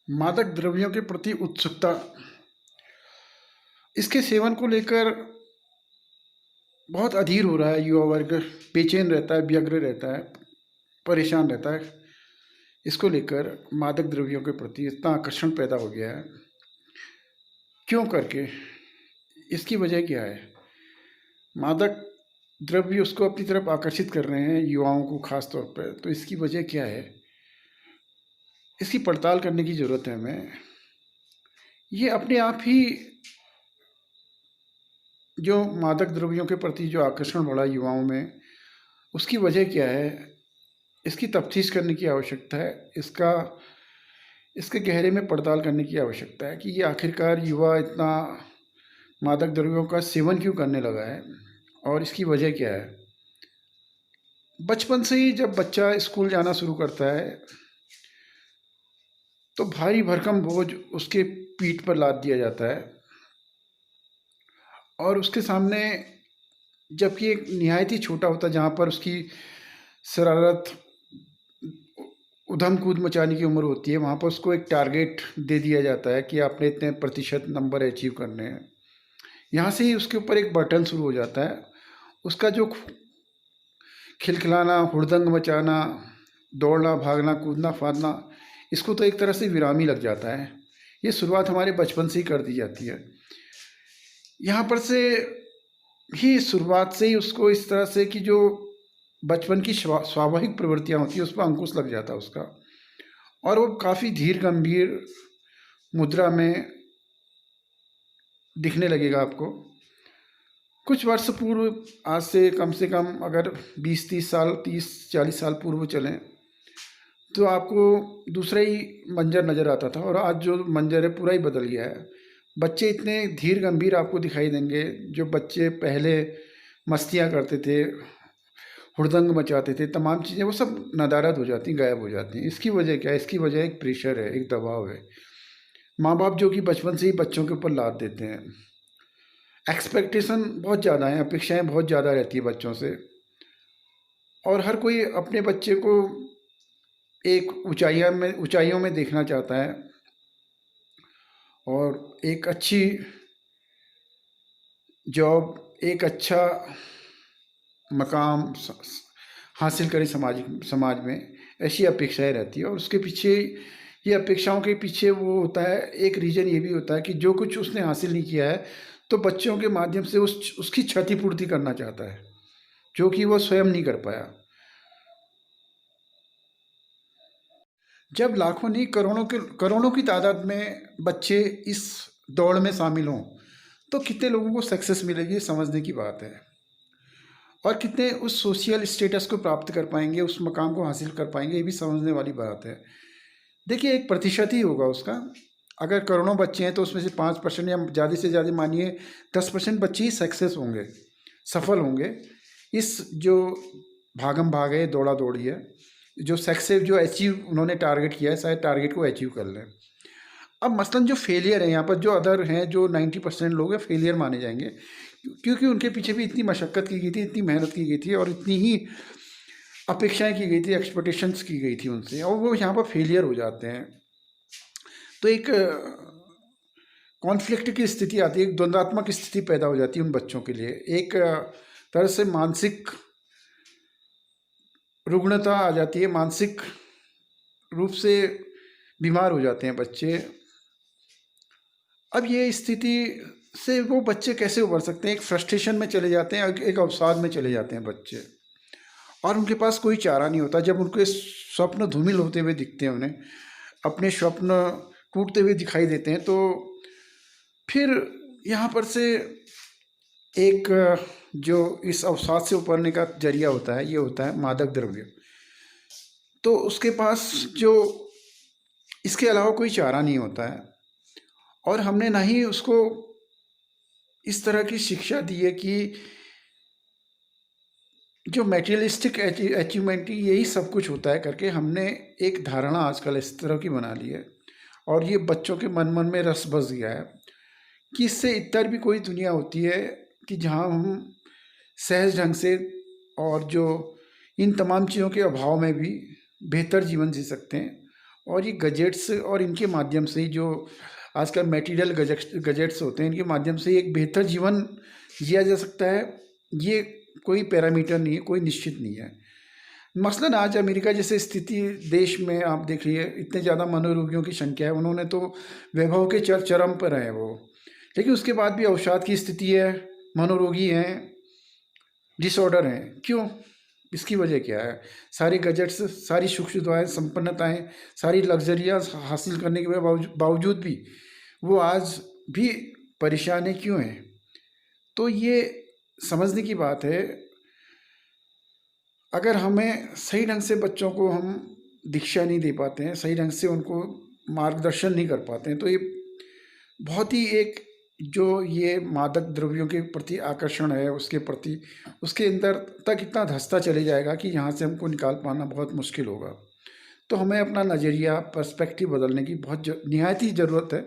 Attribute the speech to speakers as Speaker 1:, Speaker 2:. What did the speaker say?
Speaker 1: मादक द्रव्यों के प्रति उत्सुकता, इसके सेवन को लेकर बहुत अधीर हो रहा है युवा वर्ग। बेचैन रहता है, व्यग्र रहता है, परेशान रहता है। इसको लेकर मादक द्रव्यों के प्रति इतना आकर्षण पैदा हो गया है। क्यों करके? इसकी वजह क्या है? मादक द्रव्य उसको अपनी तरफ आकर्षित कर रहे हैं, युवाओं को खास तौर पर। तो इसकी वजह क्या है? इसकी पड़ताल करने की ज़रूरत है हमें। ये अपने आप ही जो मादक द्रव्यों के प्रति जो आकर्षण बढ़ा युवाओं में, उसकी वजह क्या है? इसकी तफ्तीश करने की आवश्यकता है। इसके गहरे में पड़ताल करने की आवश्यकता है कि ये आखिरकार युवा इतना मादक द्रव्यों का सेवन क्यों करने लगा है और इसकी वजह क्या है। बचपन से ही जब बच्चा स्कूल जाना शुरू करता है तो भारी भरकम बोझ उसके पीठ पर लाद दिया जाता है और उसके सामने, जबकि एक निहायत ही छोटा होता है जहाँ पर उसकी शरारत, उधम कूद मचाने की उम्र होती है, वहाँ पर उसको एक टारगेट दे दिया जाता है कि आपने इतने प्रतिशत नंबर अचीव करने हैं। यहाँ से ही उसके ऊपर एक बटन शुरू हो जाता है। उसका जो खिलखिलाना, हुड़दंग मचाना, दौड़ना, भागना, कूदना, फादना, इसको तो एक तरह से विराम ही लग जाता है। ये शुरुआत हमारे बचपन से ही कर दी जाती है। यहाँ पर से ही शुरुआत से ही उसको इस तरह से कि जो बचपन की स्वाभाविक प्रवृत्तियाँ होती हैं उस पर अंकुश लग जाता है उसका, और वो काफ़ी धीर गंभीर मुद्रा में दिखने लगेगा आपको। कुछ वर्ष पूर्व, आज से कम अगर 20-30 साल, 30-40 साल पूर्व चलें तो आपको दूसरा ही मंजर नज़र आता था, और आज जो मंजर है पूरा ही बदल गया है। बच्चे इतने धीर गंभीर आपको दिखाई देंगे। जो बच्चे पहले मस्तियाँ करते थे, हुड़दंग मचाते थे, तमाम चीज़ें वो सब नदारद हो जाती, गायब हो जाती हैं। इसकी वजह क्या है? इसकी वजह एक प्रेशर है, एक दबाव है। माँ बाप जो कि बचपन से ही बच्चों के ऊपर लाद देते हैं। एक्सपेक्टेशन बहुत ज़्यादा है, अपेक्षाएं बहुत ज़्यादा रहती है बच्चों से, और हर कोई अपने बच्चे को एक ऊंचाइयों में देखना चाहता है, और एक अच्छी जॉब, एक अच्छा मकाम हासिल करे समाज में, ऐसी अपेक्षाएं रहती है। और उसके पीछे, ये अपेक्षाओं के पीछे वो होता है, एक रीज़न ये भी होता है कि जो कुछ उसने हासिल नहीं किया है तो बच्चों के माध्यम से उसकी क्षतिपूर्ति करना चाहता है, जो कि वो स्वयं नहीं कर पाया। जब लाखों नहीं, करोड़ों की तादाद में बच्चे इस दौड़ में शामिल हों तो कितने लोगों को सक्सेस मिलेगी, ये समझने की बात है। और कितने उस सोशल स्टेटस को प्राप्त कर पाएंगे, उस मकाम को हासिल कर पाएंगे, ये भी समझने वाली बात है। देखिए, एक प्रतिशत ही होगा उसका। अगर करोड़ों बच्चे हैं तो उसमें से 5% या ज़्यादा से ज़्यादा मानिए 10% बच्चे ही सक्सेस होंगे, सफल होंगे। इस जो भागम भाग है, दौड़ा दौड़ी है, जो सक्सेस, जो अचीव उन्होंने टारगेट किया है, शायद टारगेट को अचीव कर लें। अब मसलन जो फेलियर है यहाँ पर, जो अदर हैं, जो 90% लोग हैं, फेलियर माने जाएंगे, क्योंकि उनके पीछे भी इतनी मशक्क़त की गई थी, इतनी मेहनत की गई थी, और इतनी ही अपेक्षाएं की गई थी, एक्सपेक्टेशंस की गई थी उनसे, और वो यहाँ पर फेलियर हो जाते हैं। तो एक कॉन्फ्लिक्ट की स्थिति आती है, एक द्वंद्वात्मक स्थिति पैदा हो जाती है उन बच्चों के लिए। एक तरह से मानसिक रुग्णता आ जाती है, मानसिक रूप से बीमार हो जाते हैं बच्चे। अब ये स्थिति से वो बच्चे कैसे उभर सकते हैं? एक फ्रस्ट्रेशन में चले जाते हैं, एक अवसाद में चले जाते हैं बच्चे, और उनके पास कोई चारा नहीं होता। जब उनके स्वप्न धूमिल होते हुए दिखते हैं, उन्हें अपने स्वप्न टूटते हुए दिखाई देते हैं, तो फिर यहाँ पर से एक जो इस अवसाद से उबरने का जरिया होता है, ये होता है मादक द्रव्य। तो उसके पास जो इसके अलावा कोई चारा नहीं होता है, और हमने ना ही उसको इस तरह की शिक्षा दी है कि जो मटेरियलिस्टिक अचीवमेंट यही सब कुछ होता है करके। हमने एक धारणा आजकल इस तरह की बना ली है, और ये बच्चों के मन मन में रस बस गया है कि इससे इतर भी कोई दुनिया होती है कि जहाँ हम सहज ढंग से, और जो इन तमाम चीज़ों के अभाव में भी बेहतर जीवन जी सकते हैं, और ये गजेट्स और इनके माध्यम से जो आजकल मटेरियल गजेट्स होते हैं, इनके माध्यम से एक बेहतर जीवन जिया जा सकता है, ये कोई पैरामीटर नहीं है, कोई निश्चित नहीं है। मसलन आज अमेरिका जैसे स्थिति देश में आप देखिए, इतने ज़्यादा मनोरोगियों की संख्या है, उन्होंने तो वैभव के चरम पर है वो, लेकिन उसके बाद भी अवसाद की स्थिति है, मनोरोगी हैं, डिसऑर्डर हैं। क्यों? इसकी वजह क्या है? सारे गजेट्स, सारी सुख सुविधाएँ, संपन्नताएँ, सारी लग्ज़रियाँ हासिल करने के बावजूद भी वो आज भी परेशान हैं, क्यों हैं? तो ये समझने की बात है। अगर हमें सही ढंग से बच्चों को हम दीक्षा नहीं दे पाते हैं, सही ढंग से उनको मार्गदर्शन नहीं कर पाते हैं, तो ये बहुत ही एक जो ये मादक द्रव्यों के प्रति आकर्षण है, उसके प्रति उसके अंदर तक इतना धंसता चले जाएगा कि यहाँ से हमको निकाल पाना बहुत मुश्किल होगा। तो हमें अपना नज़रिया, पर्सपेक्टिव बदलने की बहुत निहायत ही ज़रूरत है।